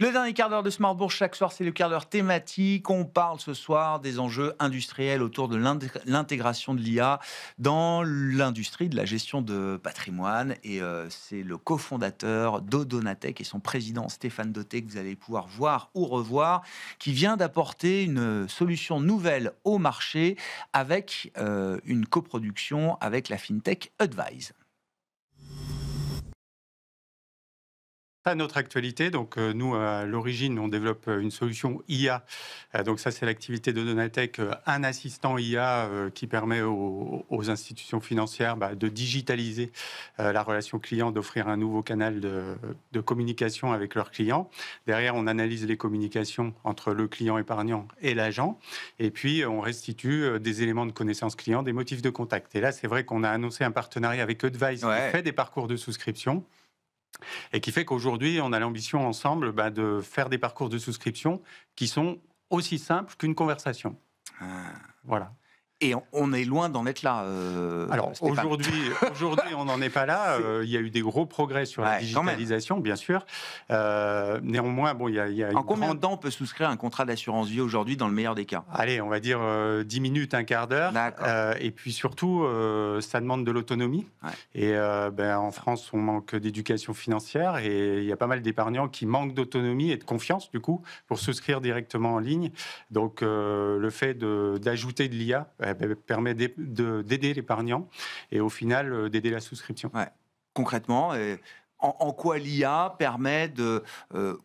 Le dernier quart d'heure de Smart Bourse, chaque soir, c'est le quart d'heure thématique. On parle ce soir des enjeux industriels autour de l'intégration de l'IA dans l'industrie de la gestion de patrimoine. Et c'est le cofondateur d'Odonatech et son président Stéphane Dauté que vous allez pouvoir voir ou revoir, qui vient d'apporter une solution nouvelle au marché avec une coproduction avec la FinTech Advise. À notre actualité, donc nous à l'origine on développe une solution IA, donc ça c'est l'activité de Donatech, un assistant IA qui permet aux institutions financières de digitaliser la relation client, d'offrir un nouveau canal de communication avec leurs clients. Derrière on analyse les communications entre le client épargnant et l'agent, et puis on restitue des éléments de connaissance client, des motifs de contact. Et là c'est vrai qu'on a annoncé un partenariat avec Advise qui fait des parcours de souscription. Et qui fait qu'aujourd'hui, on a l'ambition ensemble de faire des parcours de souscription qui sont aussi simples qu'une conversation. Voilà. Et on est loin d'en être là. Alors aujourd'hui, on n'en est pas là. Il y a eu des gros progrès sur la digitalisation, bien sûr. Néanmoins, il y a en combien de temps on peut souscrire un contrat d'assurance vie aujourd'hui, dans le meilleur des cas? Allez, on va dire 10 minutes, un quart d'heure. Et puis surtout, ça demande de l'autonomie. Ouais. Et en France, on manque d'éducation financière et il y a pas mal d'épargnants qui manquent d'autonomie et de confiance, du coup, pour souscrire directement en ligne. Donc, le fait d'ajouter de l'IA permet d'aider l'épargnant et au final d'aider la souscription. Ouais. Concrètement, en quoi l'IA permet de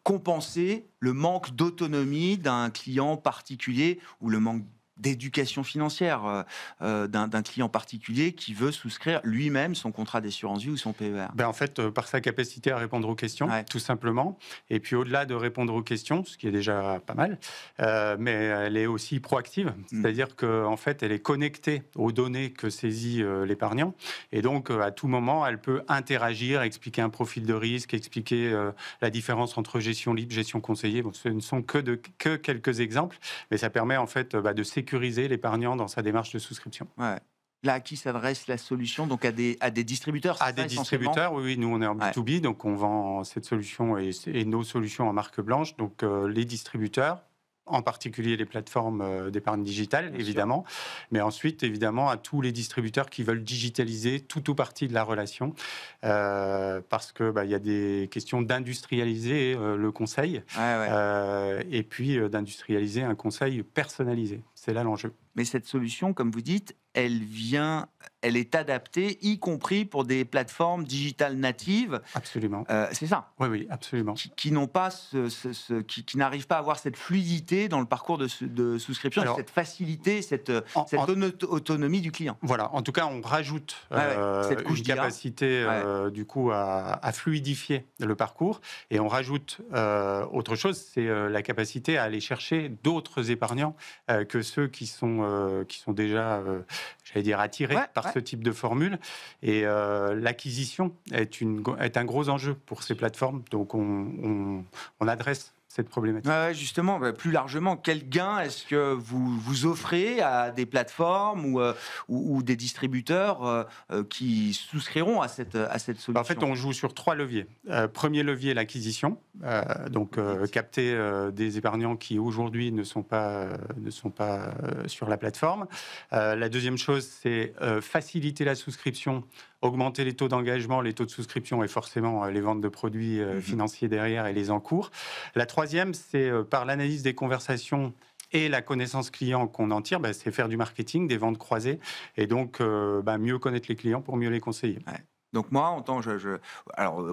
compenser le manque d'autonomie d'un client particulier ou le manque d'éducation financière d'un client particulier qui veut souscrire lui-même son contrat d'assurance vie ou son PER? En fait, par sa capacité à répondre aux questions, tout simplement. Et puis au-delà de répondre aux questions, ce qui est déjà pas mal, mais elle est aussi proactive. C'est-à-dire qu'en fait, elle est connectée aux données que saisit l'épargnant. Et donc, à tout moment, elle peut interagir, expliquer un profil de risque, expliquer la différence entre gestion libre, gestion conseillée. Bon, ce ne sont que quelques exemples, mais ça permet en fait de sécuriser l'épargnant dans sa démarche de souscription. Ouais. Là, à qui s'adresse la solution? Donc à des distributeurs? À des distributeurs, oui. Nous, on est en B2B, donc on vend cette solution et nos solutions en marque blanche. Donc les distributeurs, en particulier les plateformes d'épargne digitale, évidemment. Mais ensuite, évidemment, à tous les distributeurs qui veulent digitaliser tout ou partie de la relation. Parce que y a des questions d'industrialiser le conseil et puis d'industrialiser un conseil personnalisé. C'est là l'enjeu. Mais cette solution, comme vous dites, elle est adaptée, y compris pour des plateformes digitales natives. Absolument. C'est ça. Oui, absolument. Qui n'ont pas qui n'arrivent pas à avoir cette fluidité dans le parcours de souscription, cette facilité, cette autonomie du client. Voilà. En tout cas, on rajoute cette couche une capacité du coup à fluidifier le parcours, et on rajoute autre chose, c'est la capacité à aller chercher d'autres épargnants que ceux qui sont déjà, j'allais dire, attirés par ce type de formule. Et l'acquisition est un gros enjeu pour ces plateformes. Donc, on adresse cette problématique. Justement, plus largement, quel gain est-ce que vous offrez à des plateformes ou des distributeurs qui souscriront à cette solution? En fait, on joue sur 3 leviers. Premier levier, l'acquisition. Capter des épargnants qui aujourd'hui ne sont pas sur la plateforme. La deuxième chose, c'est faciliter la souscription, augmenter les taux d'engagement, les taux de souscription et forcément les ventes de produits financiers derrière et les encours. La troisième, c'est par l'analyse des conversations et la connaissance client qu'on en tire, c'est faire du marketing, des ventes croisées, et donc mieux connaître les clients pour mieux les conseiller. Donc moi, en tant que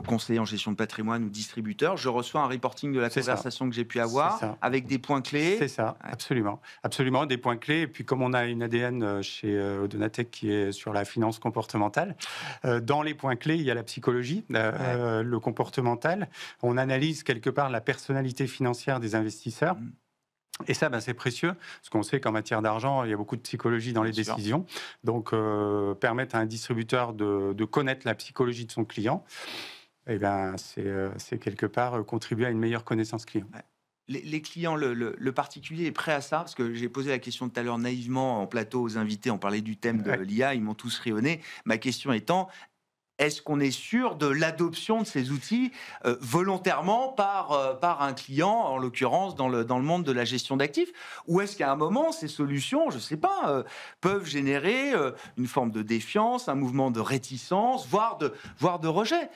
conseiller en gestion de patrimoine ou distributeur, je reçois un reporting de la conversation que j'ai pu avoir avec des points clés. C'est ça, absolument. Absolument, des points clés. Et puis comme on a une ADN chez Odonatech qui est sur la finance comportementale, dans les points clés, il y a la psychologie, le comportemental. On analyse quelque part la personnalité financière des investisseurs. Et ça, c'est précieux, parce qu'on sait qu'en matière d'argent, il y a beaucoup de psychologie dans les décisions. Donc, permettre à un distributeur de connaître la psychologie de son client, c'est quelque part contribuer à une meilleure connaissance client. Les clients, le particulier est prêt à ça? Parce que j'ai posé la question tout à l'heure naïvement en plateau aux invités, on parlait du thème de l'IA, ils m'ont tous rayonné. Ma question étant, est-ce qu'on est sûr de l'adoption de ces outils volontairement par un client, en l'occurrence dans le monde de la gestion d'actifs? Ou est-ce qu'à un moment, ces solutions, je ne sais pas, peuvent générer une forme de défiance, un mouvement de réticence, voire de rejet,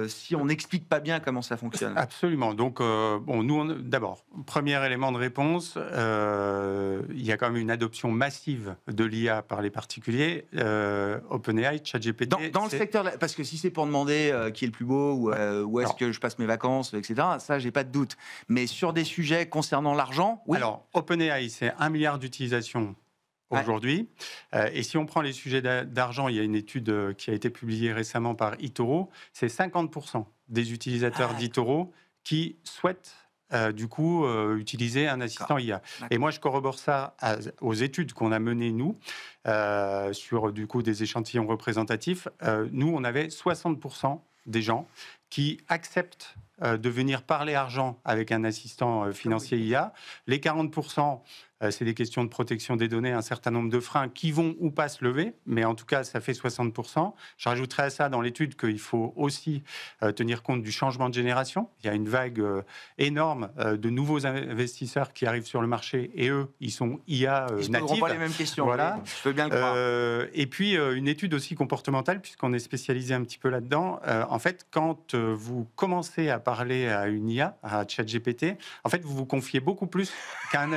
si on n'explique pas bien comment ça fonctionne? Absolument. Donc, nous, d'abord, premier élément de réponse, il y a quand même une adoption massive de l'IA par les particuliers. OpenAI, ChatGPT... Dans le secteur, parce que si c'est pour demander qui est le plus beau, ou où est-ce que je passe mes vacances, etc., ça, j'ai pas de doute. Mais sur des sujets concernant l'argent, oui. Alors, OpenAI, c'est 1 milliard d'utilisations aujourd'hui. Et si on prend les sujets d'argent, il y a une étude qui a été publiée récemment par eToro, c'est 50% des utilisateurs d'eToro qui souhaitent utiliser un assistant IA. Et moi, je corrobore ça aux études qu'on a menées, nous, sur des échantillons représentatifs. Nous, on avait 60% des gens qui acceptent de venir parler argent avec un assistant financier IA. Les 40%, c'est des questions de protection des données, un certain nombre de freins qui vont ou pas se lever, mais en tout cas, ça fait 60%. Je rajouterai à ça dans l'étude qu'il faut aussi tenir compte du changement de génération. Il y a une vague énorme de nouveaux investisseurs qui arrivent sur le marché et eux, ils sont IA natifs. Ils ne poseront pas les mêmes questions, voilà. Je peux bien le croire. Et puis, une étude aussi comportementale, puisqu'on est spécialisé un petit peu là-dedans. En fait, quand vous commencez à parler à une IA, à ChatGPT, en fait, vous vous confiez beaucoup plus qu'un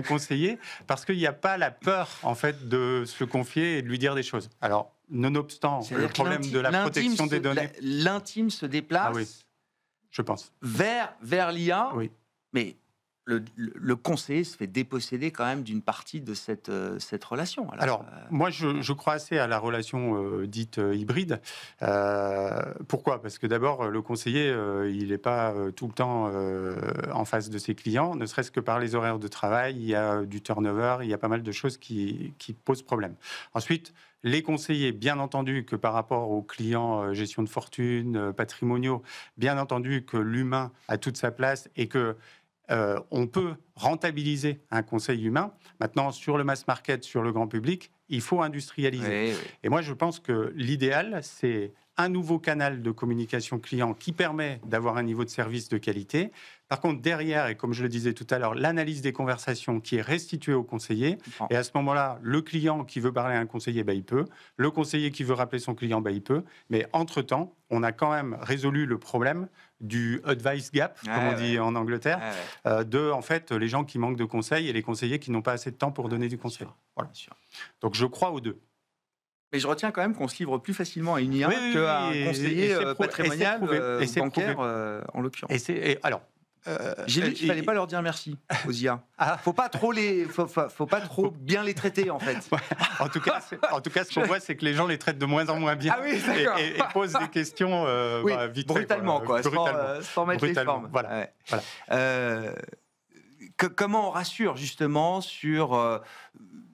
conseiller, parce qu'il n'y a pas la peur, en fait, de se confier et de lui dire des choses. Alors, nonobstant le problème de la protection des données... L'intime se déplace, oui, je pense, vers l'IA, oui. Mais le conseiller se fait déposséder quand même d'une partie de cette relation. Alors moi, je crois assez à la relation dite hybride. Pourquoi ? Parce que d'abord, le conseiller, il n'est pas tout le temps en face de ses clients, ne serait-ce que par les horaires de travail, il y a du turnover, il y a pas mal de choses qui posent problème. Ensuite, les conseillers, bien entendu que par rapport aux clients gestion de fortune, patrimoniaux, bien entendu que l'humain a toute sa place et que on peut rentabiliser un conseil humain. Maintenant, sur le mass market, sur le grand public, il faut industrialiser. Oui. Et moi, je pense que l'idéal, c'est un nouveau canal de communication client qui permet d'avoir un niveau de service de qualité. Par contre, derrière, et comme je le disais tout à l'heure, l'analyse des conversations qui est restituée au conseiller. Et à ce moment-là, le client qui veut parler à un conseiller, il peut. Le conseiller qui veut rappeler son client, il peut. Mais entre-temps, on a quand même résolu le problème du advice gap, comme on dit en Angleterre, de, en fait, les gens qui manquent de conseils et les conseillers qui n'ont pas assez de temps pour donner du conseil. Voilà. Donc, je crois aux deux. Mais je retiens quand même qu'on se livre plus facilement à une IA qu'à un conseiller patrimonial, bancaire, en l'occurrence. J'ai vu qu'il ne fallait pas leur dire merci aux IA. Faut pas trop bien les traiter, en fait. En tout cas, ce qu'on voit, c'est que les gens les traitent de moins en moins bien et posent des questions vite brutalement, sans mettre les formes. Voilà. Comment on rassure justement sur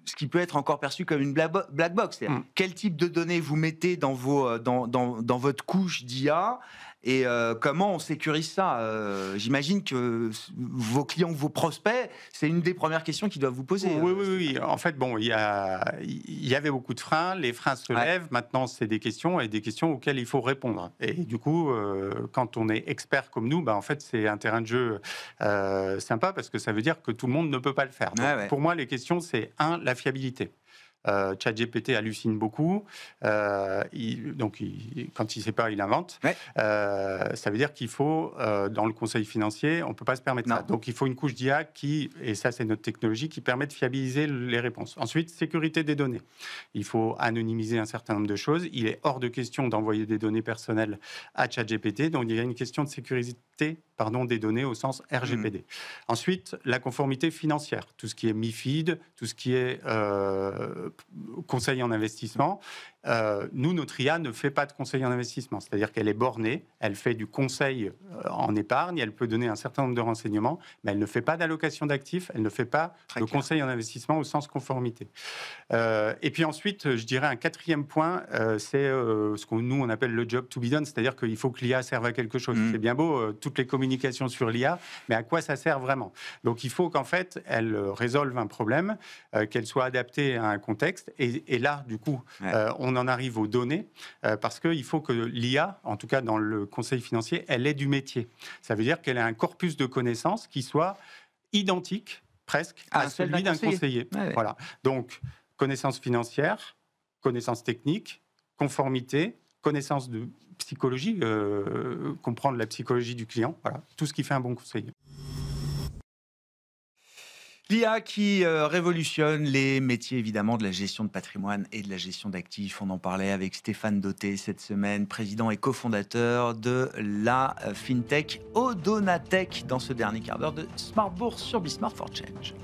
ce qui peut être encore perçu comme une black box? Quel type de données vous mettez dans votre couche d'IA? Et comment on sécurise ça? J'imagine que vos clients ou vos prospects, c'est une des premières questions qu'ils doivent vous poser. Oui. En fait, il y avait beaucoup de freins. Les freins se lèvent. Maintenant, c'est des questions auxquelles il faut répondre. Et du coup, quand on est expert comme nous, en fait, c'est un terrain de jeu sympa parce que ça veut dire que tout le monde ne peut pas le faire. Donc, pour moi, les questions, c'est la fiabilité. ChatGPT hallucine beaucoup. Quand il ne sait pas, il invente. Ça veut dire qu'il faut, dans le conseil financier, on ne peut pas se permettre ça. Donc, il faut une couche d'IA et ça, c'est notre technologie, qui permet de fiabiliser les réponses. Ensuite, sécurité des données. Il faut anonymiser un certain nombre de choses. Il est hors de question d'envoyer des données personnelles à ChatGPT. Donc, il y a une question de sécurité des données au sens RGPD. Ensuite, la conformité financière. Tout ce qui est MiFID, tout ce qui est conseil en investissement. Nous, notre IA ne fait pas de conseil en investissement, c'est-à-dire qu'elle est bornée, elle fait du conseil en épargne, elle peut donner un certain nombre de renseignements, mais elle ne fait pas d'allocation d'actifs, elle ne fait pas de conseil en investissement au sens conformité. Et puis ensuite, je dirais un quatrième point, c'est ce que nous, on appelle le job to be done, c'est-à-dire qu'il faut que l'IA serve à quelque chose. C'est bien beau, toutes les communications sur l'IA, mais à quoi ça sert vraiment? Donc, il faut qu'en fait, elle résolve un problème, qu'elle soit adaptée à un contexte, et là, du coup, on on en arrive aux données, parce qu'il faut que l'IA, en tout cas dans le conseil financier, elle ait du métier. Ça veut dire qu'elle ait un corpus de connaissances qui soit identique, presque, à celui d'un conseiller. Ouais. Voilà. Donc, connaissances financières, connaissances techniques, conformité, connaissances de psychologie, comprendre la psychologie du client, voilà, tout ce qui fait un bon conseiller. L'IA qui révolutionne les métiers évidemment de la gestion de patrimoine et de la gestion d'actifs. On en parlait avec Stéphane Dauté cette semaine, président et cofondateur de la fintech Odonatech dans ce dernier quart d'heure de Smart Bourse sur Bismart for Change.